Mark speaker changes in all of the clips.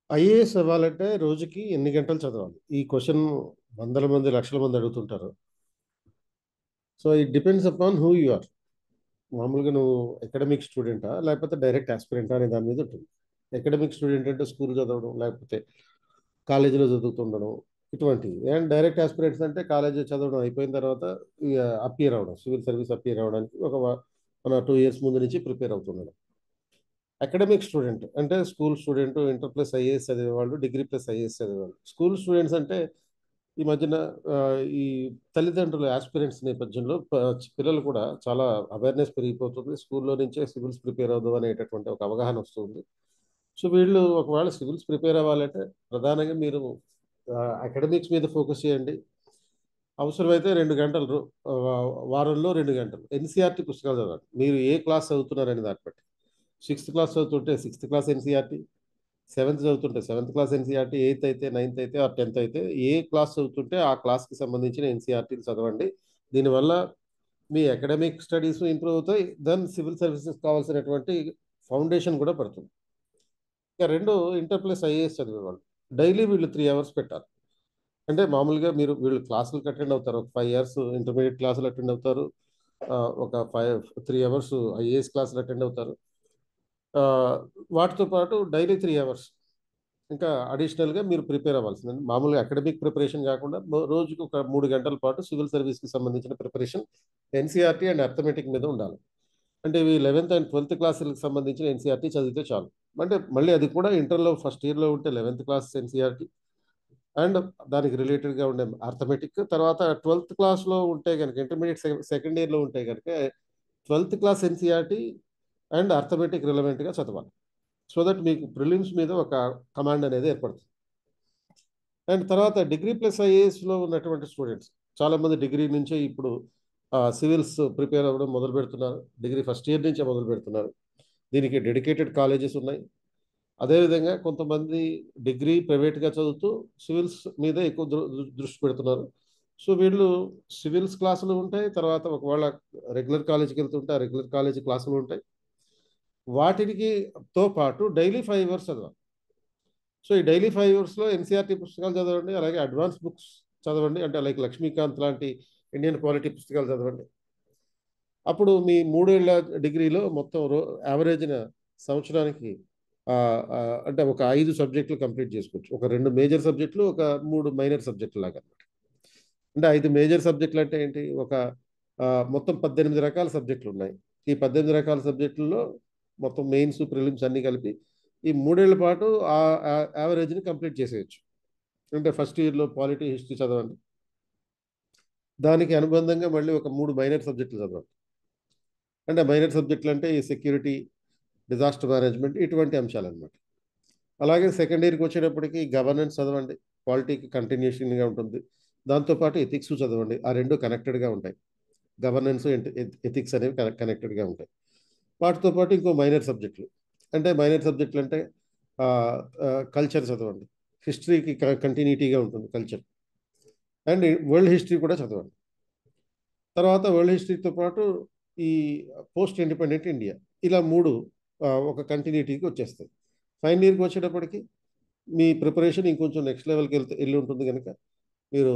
Speaker 1: IAS అవ్వాలంటే రోజుకి ఎన్ని గంటలు చదవాలి? ఈ క్వెషన్ వందల మంది, లక్షల మంది అడుగుతుంటారు. So, it depends upon who you are. మామూలుగా నువ్వు అకాడమిక్ స్టూడెంటా? లేకపోతే డైరెక్ట్ యాస్పిరెంటా అనే దాని మీద ఉంటుంది. అకాడమిక్ స్టూడెంట్ అంటే స్కూల్ చదవడం, లేకపోతే కాలేజీలో చదువుతుండడం ఇటువంటివి. అండ్ డైరెక్ట్ యాస్పిరెంట్స్ అంటే కాలేజీ చదవడం అయిపోయిన తర్వాత ఇగ అపియర్ అవ్వడం. సివిల్ సర్వీస్ అపియర్ అవ్వడానికి మన 2 ఇయర్స్ ముందు నుంచి ప్రిపేర్ అవుతుండడం. అకాడమిక్ స్టూడెంట్ అంటే school student, inter plus IAS చదివేవాళ్ళు, డిగ్రీ ప్లస్ ఐఏఎస్ చదివేవాళ్ళు. స్కూల్ స్టూడెంట్స్ అంటే ఈ మధ్యన ఈ తల్లిదండ్రుల ఆస్పిరెంట్స్ నేపథ్యంలో పిల్లలు కూడా చాలా అవేర్నెస్ పెరిగిపోతుంది. స్కూల్లో నుంచే సివిల్స్ ప్రిపేర్ అవుదాం అనేటటువంటి ఒక అవగాహన వస్తుంది. సో వీళ్ళు ఒకవేళ సివిల్స్ ప్రిపేర్ అవ్వాలంటే ప్రధానంగా మీరు అకాడమిక్స్ మీద ఫోకస్ చేయండి. అవసరమైతే 2 గంటలు వారంలో 2 గంటలు ఎన్సీఆర్టీ పుస్తకాలు చదవండి. మీరు ఏ క్లాస్ చదువుతున్నారనే దాన్ని బట్టి. సిక్స్త్ క్లాస్ చదువుతుంటే సిక్స్త్ క్లాస్ ఎన్సీఆర్టీ, సెవెంత్ చదువుతుంటే సెవెంత్ క్లాస్ ఎన్సీఆర్టీ, ఎయిత్ అయితే, నైన్త్ అయితే, ఆర్ 10th అయితే ఏ క్లాస్ చదువుతుంటే ఆ క్లాస్కి సంబంధించిన ఎన్సీఆర్టీలు చదవండి. దీనివల్ల మీ అకాడమిక్ స్టడీస్ ఇంప్రూవ్ అవుతాయి. దెన్ సివిల్ సర్వీసెస్ కావాల్సినటువంటి ఫౌండేషన్ కూడా పడుతుంది. ఇక రెండు ఇంటర్ ప్లస్ ఐఏఎస్ చదివేవాళ్ళు డైలీ వీళ్ళు 3 అవర్స్ పెట్టాలి. అంటే మామూలుగా వీళ్ళు క్లాసులకు అటెండ్ అవుతారు. ఒక 5 ఇయర్స్ ఇంటర్మీడియట్ క్లాసులు అటెండ్ అవుతారు. ఒక 3 అవర్స్ ఐఏఎస్ క్లాసులు అటెండ్ అవుతారు. ఆ, వాటితో పాటు డైలీ 3 అవర్స్ ఇంకా అడిషనల్గా మీరు ప్రిపేర్ అవ్వాల్సింది. మామూలుగా అకాడమిక్ ప్రిపరేషన్ కాకుండా రోజుకి ఒక 3 గంటల పాటు సివిల్ సర్వీస్కి సంబంధించిన ప్రిపరేషన్ ఎన్సీఆర్టీ అండ్ అర్థమెటిక్ మీద ఉండాలి. అంటే ఇవి 11th అండ్ 12th క్లాసులకు సంబంధించిన ఎన్సీఆర్టీ చదివితే చాలు. అంటే మళ్ళీ అది కూడా ఇంటర్లో ఫస్ట్ ఇయర్లో ఉంటే 11th క్లాస్ ఎన్సీఆర్టీ అండ్ దానికి రిలేటెడ్గా ఉండే అర్థమెటిక్. తర్వాత 12th క్లాస్లో ఉంటే కనుక ఇంటర్మీడియట్ సెకండ్ ఇయర్లో ఉంటే కనుక 12th class NCERT and arithmetic రిలవెంట్గా చదవాలి. సో దట్ మీకు ప్రిలిమ్స్ మీద ఒక కమాండ్ అనేది ఏర్పడుతుంది. అండ్ తర్వాత డిగ్రీ ప్లస్ ఐఏఎస్లో ఉన్నటువంటి స్టూడెంట్స్ చాలామంది డిగ్రీ నుంచే ఇప్పుడు సివిల్స్ ప్రిపేర్ అవ్వడం మొదలు పెడుతున్నారు. డిగ్రీ ఫస్ట్ ఇయర్ నుంచే మొదలు పెడుతున్నారు. దీనికి డెడికేటెడ్ కాలేజెస్ ఉన్నాయి. అదేవిధంగా కొంతమంది డిగ్రీ ప్రైవేట్గా చదువుతూ సివిల్స్ మీద ఎక్కువ దృష్టి పెడుతున్నారు. సో వీళ్ళు సివిల్స్ క్లాసులు ఉంటాయి. తర్వాత ఒకవేళ రెగ్యులర్ కాలేజీకి వెళ్తుంటే ఆ రెగ్యులర్ కాలేజీ క్లాసులు ఉంటాయి. వాటికి తో పాటు డైలీ 5 అవర్స్ చదవాలి. సో ఈ డైలీ 5 అవర్స్లో ఎన్సీఆర్టీ పుస్తకాలు చదవండి. అలాగే అడ్వాన్స్ బుక్స్ చదవండి. అంటే లైక్ లక్ష్మీకాంత్ లాంటి ఇండియన్ పాలిటీ పుస్తకాలు చదవండి. అప్పుడు మీ 3 ఏళ్ల డిగ్రీలో మొత్తం యావరేజ్న సంవత్సరానికి ఆ, అంటే ఒక 5 సబ్జెక్టులు కంప్లీట్ చేసుకోవచ్చు. ఒక 2 మేజర్ సబ్జెక్టులు, ఒక 3 మైనర్ సబ్జెక్టులు లాగా అనమాట. అంటే 5 మేజర్ సబ్జెక్టులు అంటే ఏంటి? మొత్తం 18 రకాల సబ్జెక్టులు ఉన్నాయి. ఈ 18 రకాల సబ్జెక్టుల్లో మొత్తం మెయిన్స్, ప్రిలిమ్స్ అన్ని కలిపి ఈ 3 ఏళ్ల పాటు ఆ యావరేజ్ని కంప్లీట్ చేసేయచ్చు. అంటే ఫస్ట్ ఇయర్లో పాలిటీ, హిస్టరీ చదవండి. దానికి అనుబంధంగా మళ్ళీ ఒక 3 మైనర్ సబ్జెక్టులు చదవండి. అంటే మైనర్ సబ్జెక్టులు అంటే ఈ సెక్యూరిటీ, డిజాస్టర్ మేనేజ్మెంట్ ఇటువంటి అంశాలు అనమాట. అలాగే సెకండ్ ఇయర్కి వచ్చేటప్పటికి గవర్నెన్స్ చదవండి. పాలిటీకి కంటిన్యూషన్గా ఉంటుంది. దాంతోపాటు ఎథిక్స్ చదవండి. ఆ రెండు కనెక్టెడ్గా ఉంటాయి. గవర్నెన్స్, ఎథిక్స్ అనేవి కనెక్టెడ్గా ఉంటాయి. వాటితో పాటు ఇంకో మైనర్ సబ్జెక్టులు. అంటే మైనర్ సబ్జెక్టులు అంటే కల్చర్ చదవండి. హిస్టరీకి కంటిన్యూటీగా ఉంటుంది కల్చర్. అండ్ వరల్డ్ హిస్టరీ కూడా చదవండి. తర్వాత వరల్డ్ హిస్టరీతో పాటు ఈ పోస్ట్ ఇండిపెండెంట్ ఇండియా, ఇలా 3 ఒక కంటిన్యూటీకి వచ్చేస్తాయి. ఫైనల్ ఇయర్కి వచ్చేటప్పటికి మీ ప్రిపరేషన్ ఇంకొంచెం నెక్స్ట్ లెవెల్కి వెళ్ళి ఉంటుంది కనుక మీరు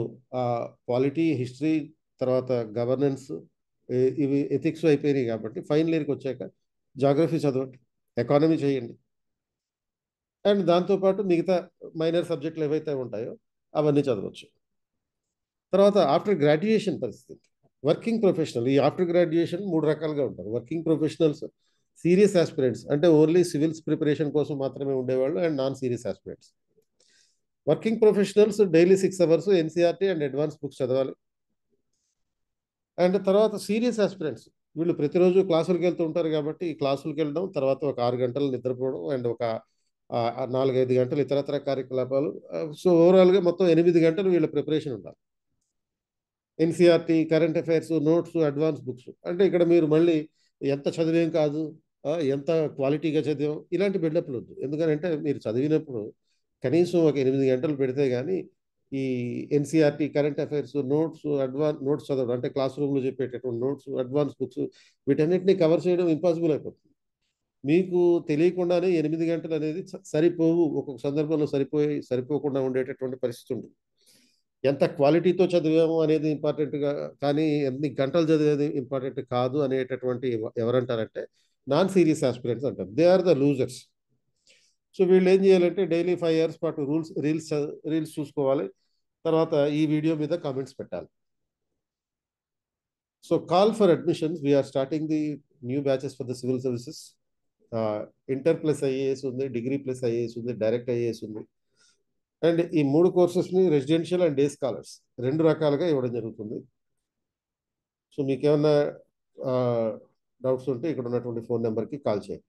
Speaker 1: పాలిటీ, హిస్టరీ, తర్వాత గవర్నెన్స్, ఇవి ఎథిక్స్ అయిపోయినాయి కాబట్టి ఫైనల్ ఇయర్కి వచ్చాక జాగ్రఫీ చదవండి, ఎకానమీ చేయండి. అండ్ దాంతోపాటు మిగతా మైనర్ సబ్జెక్టులు ఏవైతే ఉంటాయో అవన్నీ చదవచ్చు. తర్వాత ఆఫ్టర్ గ్రాడ్యుయేషన్ పరిస్థితి, వర్కింగ్ ప్రొఫెషనల్. ఈ ఆఫ్టర్ గ్రాడ్యుయేషన్ 3 రకాలుగా ఉంటారు. వర్కింగ్ ప్రొఫెషనల్స్, సీరియస్ ఆస్పిరెంట్స్ అంటే ఓన్లీ సివిల్స్ ప్రిపరేషన్ కోసం మాత్రమే ఉండేవాళ్ళు, and non serious aspirants. Working professionals daily 6 hours NCERT and advance books చదవాలి. అండ్ తర్వాత సీరియస్ ఆస్పిరెంట్స్ వీళ్ళు ప్రతిరోజు క్లాసులకు వెళ్తూ ఉంటారు కాబట్టి ఈ క్లాసులకు వెళ్ళడం, తర్వాత ఒక 6 గంటలు నిద్రపోవడం, అండ్ ఒక 4-5 గంటలు ఇతరత్ర కార్యకలాపాలు. సో ఓవరాల్గా మొత్తం 8 గంటలు వీళ్ళ ప్రిపరేషన్ ఉండాలి. NCERT, current affairs, notes, advance books. అంటే ఇక్కడ మీరు మళ్ళీ ఎంత చదివేం కాదు, ఎంత క్వాలిటీగా చదివాం ఇలాంటి బిల్డప్లు వద్దు. ఎందుకంటే మీరు చదివినప్పుడు కనీసం ఒక 8 గంటలు పెడితే కానీ ఈ ఎన్సీఆర్టీ, కరెంట్ అఫైర్స్, నోట్స్ చదవడం, అంటే క్లాస్ రూమ్లో చెప్పేటటువంటి నోట్స్, అడ్వాన్స్ బుక్స్, వీటన్నిటిని కవర్ చేయడం ఇంపాసిబుల్ అయిపోతుంది. మీకు తెలియకుండానే 8 గంటలు అనేది సరిపోవు. ఒక్కొక్క సందర్భంలో సరిపోకుండా ఉండేటటువంటి పరిస్థితి ఉంది. ఎంత క్వాలిటీతో చదివాము అనేది ఇంపార్టెంట్‌గా, కానీ ఎన్ని గంటలు చదివేది ఇంపార్టెంట్ కాదు అనేటటువంటి ఎవరంటారంటే నాన్ సీరియస్ ఆస్పిరెంట్స్ అంటారు. They are the losers. So వీళ్ళేం చేయాలంటే డైలీ 5 అవర్స్ పాటు రీల్స్ చూసుకోవాలి. తర్వాత ఈ వీడియో మీద కామెంట్స్ పెట్టాలి. So call for admissions. We are starting the new batches for the civil services. Inter plus IAS ఉంది, డిగ్రీ ప్లస్ ఐఏఎస్ ఉంది, డైరెక్ట్ ఐఏఎస్ ఉంది. అండ్ ఈ 3 కోర్సెస్ని రెసిడెన్షియల్ అండ్ డే స్కాలర్స్ 2 రకాలుగా ఇవ్వడం జరుగుతుంది. సో మీకేమన్నా డౌట్స్ ఉంటే ఇక్కడ ఉన్నటువంటి ఫోన్ నెంబర్కి కాల్ చేయండి.